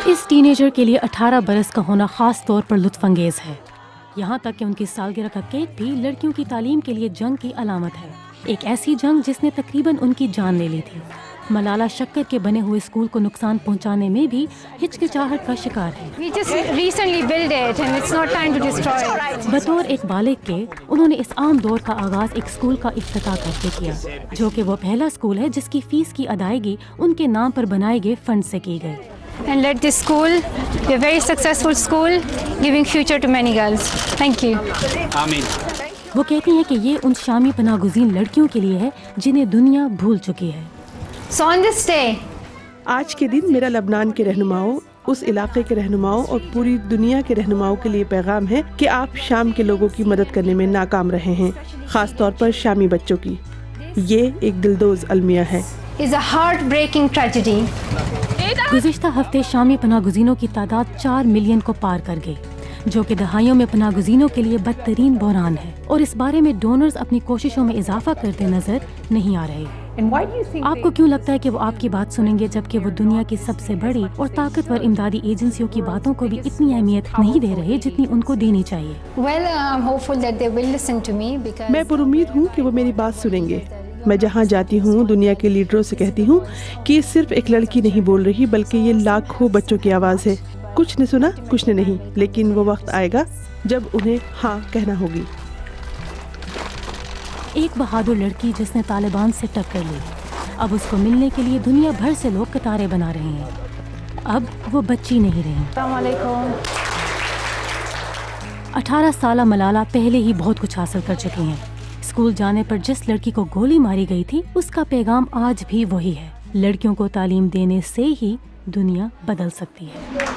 اس teenager کے لیے 18 برس کا ہونا خاص طور پر لطف انگیز ہے، یہاں تک کہ ان کی سالگرہ کا کیک بھی لڑکیوں کی تعلیم کے لیے جنگ کی علامت ہے، ایک ایسی جنگ جس نے تقریباً ان کی جان لے لی تھی۔ ملالہ شکر کے بنے ہوئے اسکول کو نقصان پہنچانے میں بھی ہچکچاہٹ کا شکار ہے۔ بطور ایک بالغ کے انہوں نے اس عام دور کا آغاز ایک اسکول کا افتتاح کرتے کیا، جو کہ وہ پہلا اسکول ہے جس کی فیس کی ادائیگی ان کے نام پر بنائے گئے فنڈ سے کی گئی۔ And let this school be a very successful school, giving future to many girls. Thank you. آمین۔ وہ کہتی ہیں کہ یہ ان شامی پناہ گزین لڑکیوں کے لیے ہے جنہیں دنیا بھول چکی ہے۔ So on this day, آج کے دن میرا لبنان کے رہنماؤں، اس علاقے کے رہنماؤں اور پوری دنیا کے رہنماؤں کے لیے پیغام ہے کہ آپ شام کے لوگوں کی مدد کرنے میں ناکام رہے ہیں، خاص طور پر شامی بچوں کی۔ یہ ایک دلدوز المیہ ہے۔ is a heart-breaking tragedy. گزشتہ ہفتے شامی پناہ گزینوں کی تعداد 4 ملین کو پار کر گئی، جو کہ دہائیوں میں پناہ گزینوں کے لیے بدترین بحران ہے، اور اس بارے میں ڈونرز اپنی کوششوں میں اضافہ کرتے نظر نہیں آ رہے۔ آپ کو کیوں لگتا ہے کہ وہ آپ کی بات سنیں گے جبکہ وہ دنیا کی سب سے بڑی اور طاقتور امدادی ایجنسیوں کی باتوں کو بھی اتنی اہمیت نہیں دے رہے جتنی ان کو دینی چاہیے؟ Well, I'm hopeful that they will listen to me because میں پر امید ہوں کہ وہ میری بات سنیں گے۔ میں جہاں جاتی ہوں دنیا کے لیڈروں سے کہتی ہوں کہ یہ صرف ایک لڑکی نہیں بول رہی بلکہ یہ لاکھوں بچوں کی آواز ہے۔ کچھ نے سنا، کچھ نے نہیں، لیکن وہ وقت آئے گا جب انہیں ہاں کہنا ہوگی۔ ایک بہادر لڑکی جس نے طالبان سے ٹکر لی، اب اس کو ملنے کے لیے دنیا بھر سے لوگ قطاریں بنا رہے ہیں۔ اب وہ بچی نہیں رہی۔ السلام علیکم۔ 18 سالہ ملالہ پہلے ہی بہت کچھ حاصل کر چکی ہیں۔ اسکول جانے پر جس لڑکی کو گولی ماری گئی تھی اس کا پیغام آج بھی وہی ہے، لڑکیوں کو تعلیم دینے سے ہی دنیا بدل سکتی ہے۔